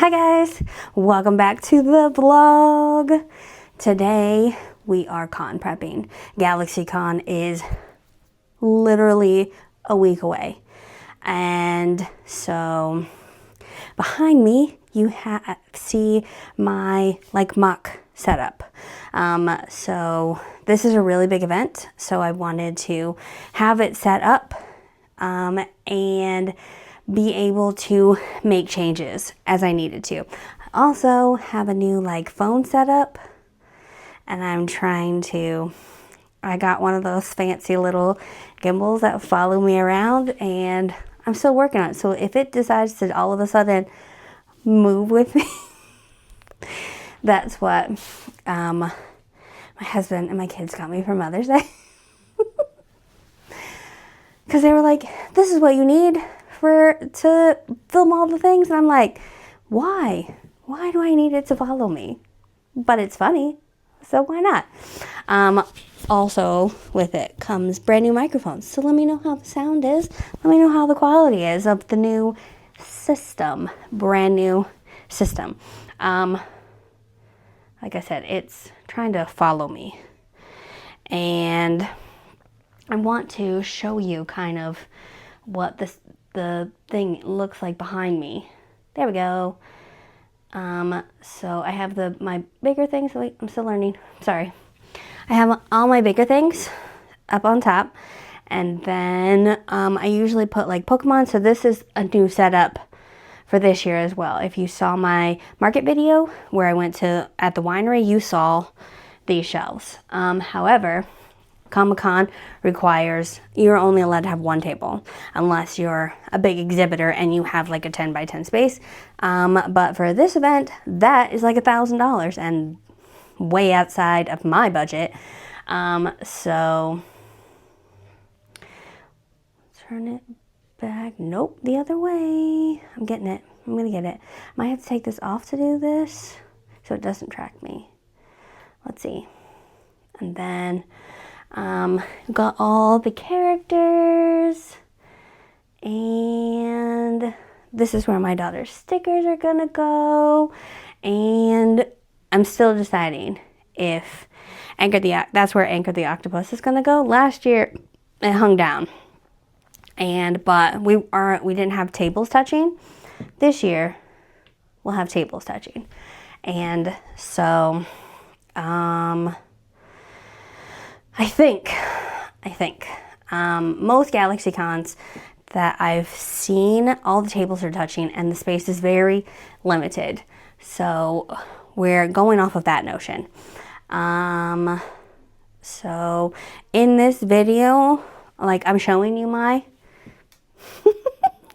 Hi guys, welcome back to the vlog. Today we are con prepping. GalaxyCon is literally a week away. And so behind me you see my mock setup. So this is a really big event, so I wanted to have it set up and be able to make changes as I needed to. I also have a new phone setup, and I got one of those fancy little gimbals that follow me around, and I'm still working on it. So if it decides to all of a sudden move with me, that's what my husband and my kids got me for Mother's Day. Because they were like, this is what you need to film all the things. And I'm like, why? Why do I need it to follow me? But it's funny, so why not? Also with it comes brand new microphones. So let me know how the sound is. Let me know how the quality is of the new system. Brand new system. Like I said, it's trying to follow me. And I want to show you kind of what the thing looks like behind me. There we go. So I have my bigger things. Wait, I'm still learning. Sorry. I have all my bigger things up on top. And then I usually put Pokemon. So this is a new setup for this year as well. If you saw my market video where I went at the winery, you saw these shelves. However, Comicon requires you're only allowed to have one table unless you're a big exhibitor and you have a 10 by 10 space. But for this event, that is $1,000 and way outside of my budget. So turn it back. Nope, the other way. I'm getting it. I'm gonna get it. I might have to take this off to do this so it doesn't track me. Let's see. And then got all the characters, and this is where my daughter's stickers are gonna go, and I'm still deciding if that's where Anchor the Octopus is gonna go. Last year it hung down, but we didn't have tables touching. This year we'll have tables touching, and so I think most GalaxyCons that I've seen, all the tables are touching and the space is very limited. So we're going off of that notion. So in this video, I'm showing you my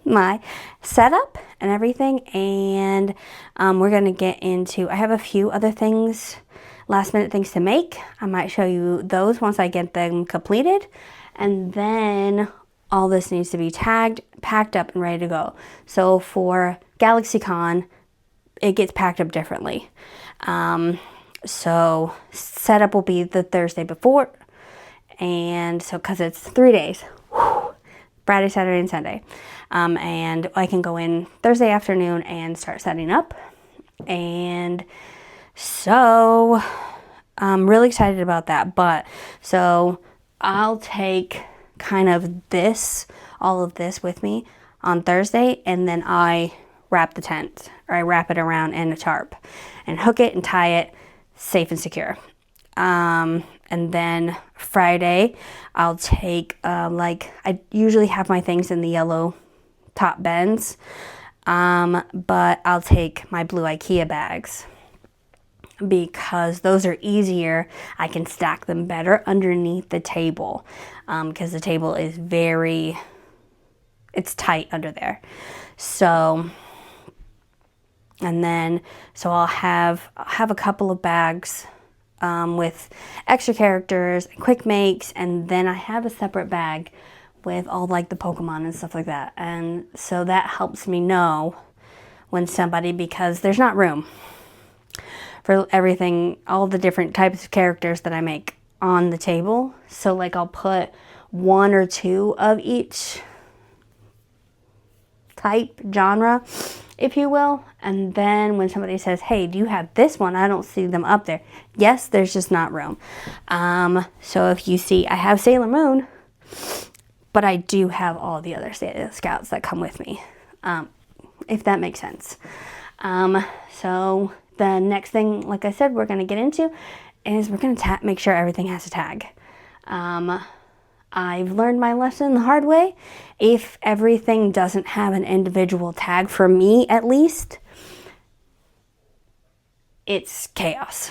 my setup and everything, and we're gonna get into, I have a few other things, last minute things to make. I might show you those once I get them completed, and then all this needs to be tagged, packed up, and ready to go. So for GalaxyCon, it gets packed up differently. So setup will be the Thursday before, and so because it's 3 days, Friday, Saturday, and Sunday, and I can go in Thursday afternoon and start setting up. And so I'm really excited about that. But so I'll take kind of all of this with me on Thursday, and then I wrap the tent, or I wrap it around in a tarp and hook it and tie it safe and secure. And then Friday I'll take I usually have my things in the yellow top bins, but I'll take my blue IKEA bags because those are easier. I can stack them better underneath the table, because the table is it's tight under there. So, and then, so I'll have a couple of bags with extra characters and quick makes, and then I have a separate bag with all the Pokemon and stuff like that. And so that helps me know when because there's not room for everything, all the different types of characters that I make on the table. So I'll put 1 or 2 of each type, genre, if you will. And then when somebody says, hey, do you have this one? I don't see them up there. Yes, there's just not room. So if you see, I have Sailor Moon, but I do have all the other Scouts that come with me, if that makes sense. So the next thing, like I said, we're going to get into is we're going to make sure everything has a tag. I've learned my lesson the hard way. If everything doesn't have an individual tag, for me at least, it's chaos.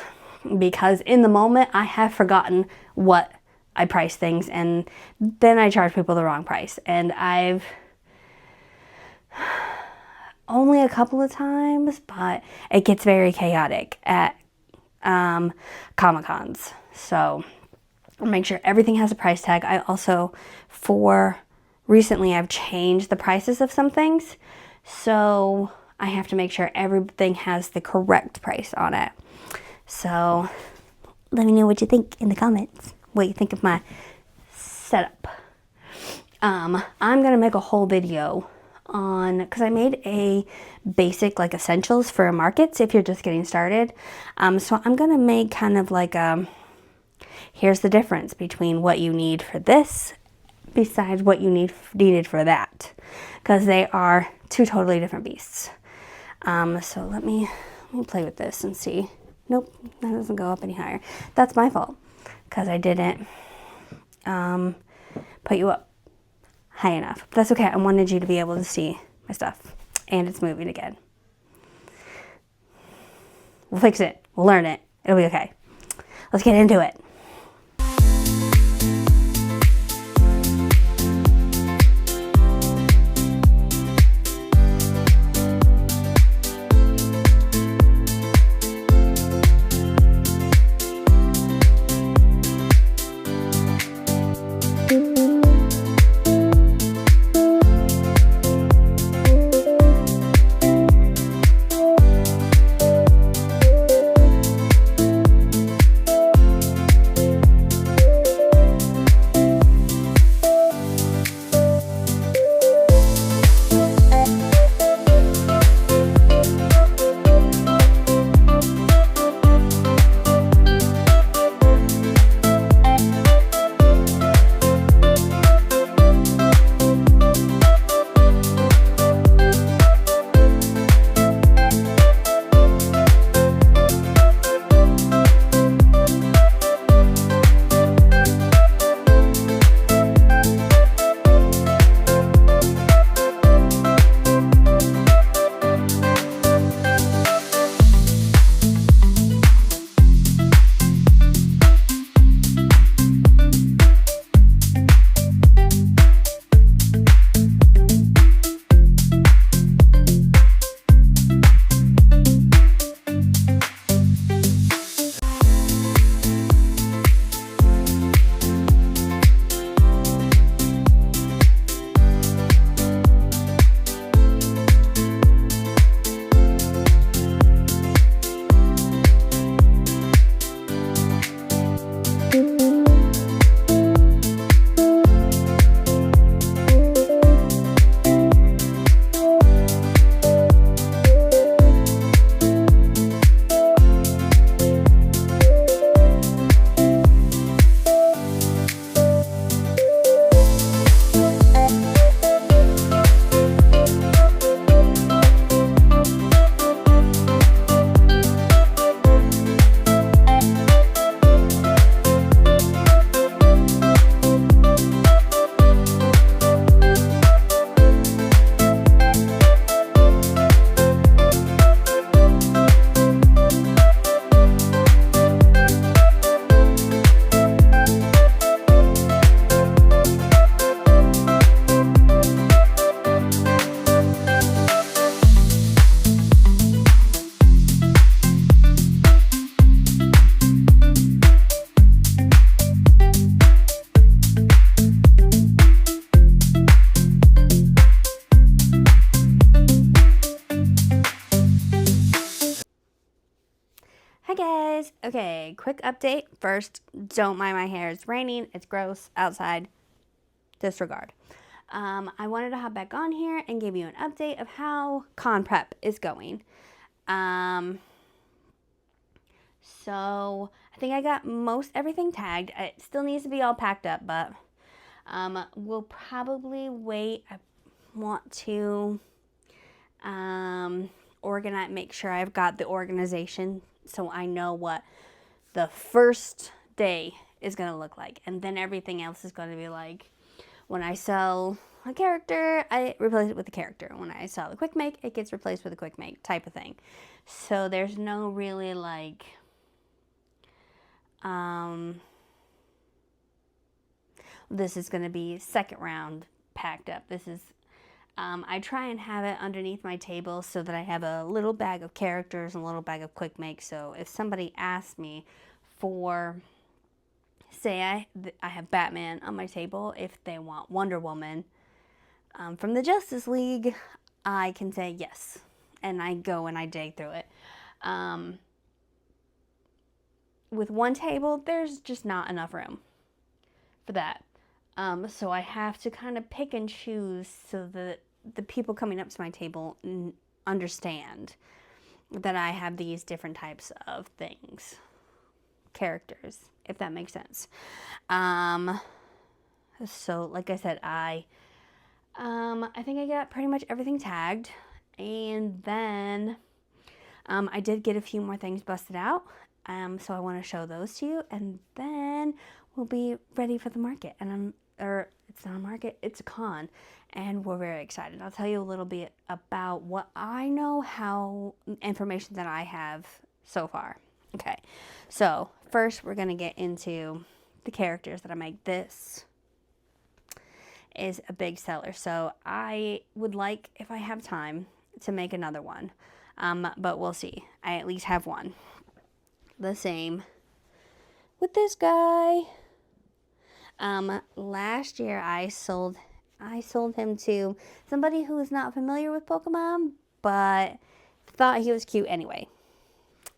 Because in the moment, I have forgotten what I price things, and then I charge people the wrong price. And I've only a couple of times, but it gets very chaotic at Comicons. So make sure everything has a price tag. I also, recently I've changed the prices of some things, so I have to make sure everything has the correct price on it. So let me know what you think in the comments, what you think of my setup. I'm gonna make a whole video on, because I made a basic like essentials for markets if you're just getting started. So I'm gonna make kind of like here's the difference between what you need for this besides what you needed for that, because they are two totally different beasts. So let me play with this and see. Nope, that doesn't go up any higher. That's my fault, because I didn't put you up high enough. But that's okay. I wanted you to be able to see my stuff, and it's moving again. We'll fix it. We'll learn it. It'll be okay. Let's get into it. Okay, quick update. First, don't mind my hair. It's raining. It's gross outside. Disregard. I wanted to hop back on here and give you an update of how con prep is going. So I think I got most everything tagged. It still needs to be all packed up, but we'll probably wait. I want to organize, make sure I've got the organization so I know what the first day is going to look like, and then everything else is going to be like, when I sell a character, I replace it with a character. When I sell a quick make, it gets replaced with a quick make type of thing. So there's no really like this is going to be second round packed up. This is I try and have it underneath my table so that I have a little bag of characters and a little bag of quick makes. So if somebody asks me for, say I have Batman on my table, if they want Wonder Woman from the Justice League, I can say yes. And I go and I dig through it. With one table, there's just not enough room for that. So I have to kind of pick and choose so that the people coming up to my table understand that I have these different types of things, characters, if that makes sense. So like I said, I think I got pretty much everything tagged, and then I did get a few more things busted out. So I want to show those to you, and then we'll be ready for the market. And it's not a market, it's a con, and we're very excited. I'll tell you a little bit about what I know, how information that I have so far. Okay, so first we're gonna get into the characters that I make. This is a big seller, so I would like, if I have time, to make another one, but we'll see. I at least have one. The same with this guy. Last year I sold him to somebody who is not familiar with Pokemon, but thought he was cute anyway.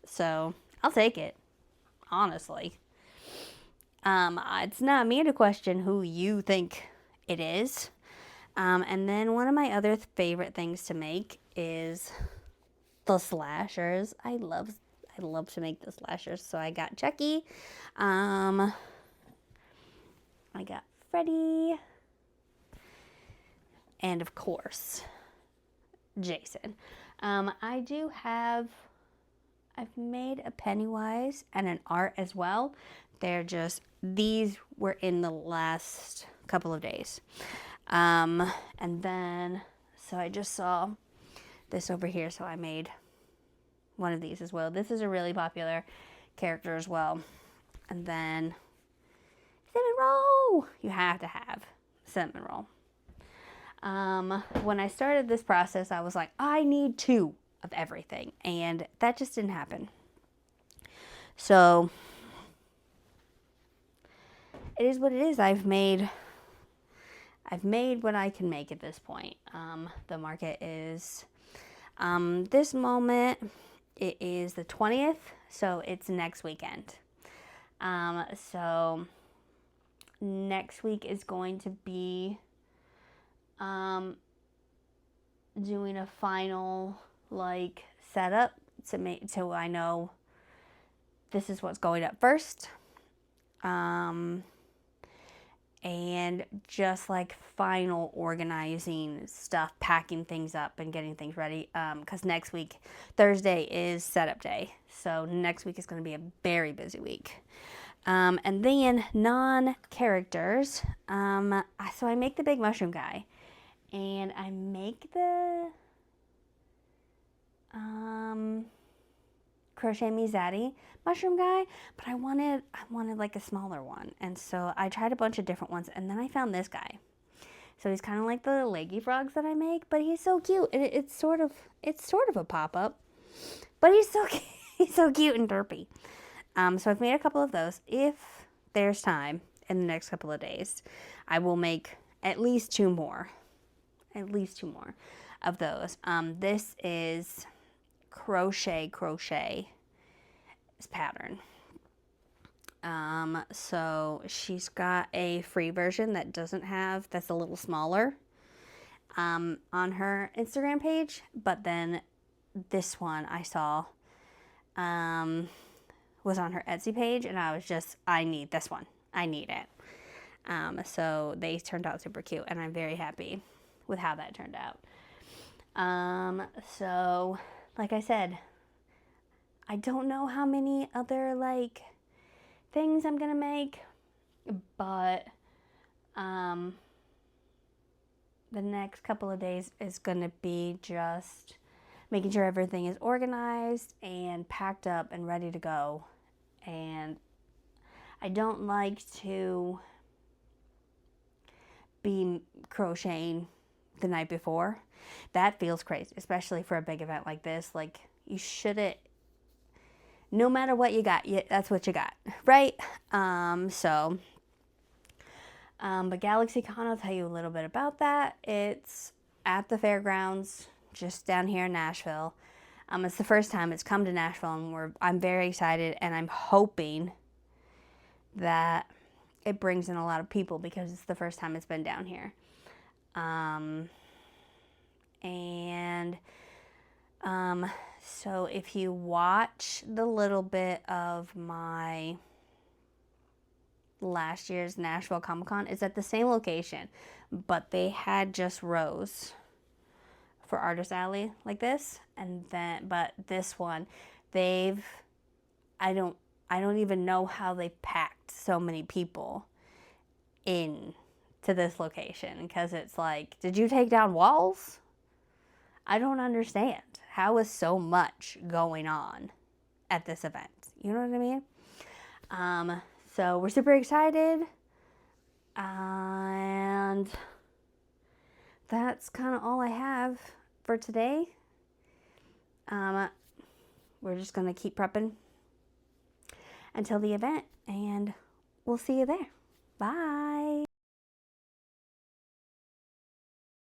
So I'll take it, honestly. It's not me to question who you think it is. And then one of my other favorite things to make is the slashers. I love to make the slashers. So I got Chucky. I got Freddy. And of course, Jason. I've made a Pennywise and an art as well. These were in the last couple of days. And then, so I just saw this over here, so I made one of these as well. This is a really popular character as well. And then cinnamon roll. You have to have cinnamon roll. When I started this process, I was like, I need 2 of everything, and that just didn't happen. So it is what it is. I've made what I can make at this point. The market is this moment. It is the 20th, so it's next weekend. So next week is going to be doing a final like setup to make, so I know this is what's going up first. And just like final organizing stuff, packing things up and getting things ready, because next week, Thursday, is setup day. So next week is going to be a very busy week. And then non-characters, so I make the big mushroom guy, and I make the Crochet Me Zaddy mushroom guy, but I wanted like a smaller one, and so I tried a bunch of different ones, and then I found this guy. So he's kind of like the leggy frogs that I make, but he's so cute. It's sort of a pop-up, but he's so cute and derpy. So I've made a couple of those. If there's time in the next couple of days, I will make at least two more of those. This is crochet pattern. So she's got a free version that doesn't have, that's a little smaller, on her Instagram page. But then this one I saw, was on her Etsy page, and I was just, I need this one. I need it. So they turned out super cute, and I'm very happy with how that turned out. So like I said, I don't know how many other like things I'm gonna make, but the next couple of days is gonna be just making sure everything is organized and packed up and ready to go. And I don't like to be crocheting the night before. That feels crazy, especially for a big event like this. Like, you shouldn't, no matter what you got, that's what you got, right? But GalaxyCon, I'll tell you a little bit about that. It's at the fairgrounds, just down here in Nashville. It's the first time it's come to Nashville, and I'm very excited, and I'm hoping that it brings in a lot of people because it's the first time it's been down here. So if you watch the little bit of my last year's Nashville Comicon, it's at the same location, but they had just rows for Artist Alley like this, but this one, I don't even know how they packed so many people in to this location, because it's like, did you take down walls? I don't understand. How is so much going on at this event? You know what I mean? So we're super excited. And that's kind of all I have for today. We're just going to keep prepping until the event, and we'll see you there. Bye.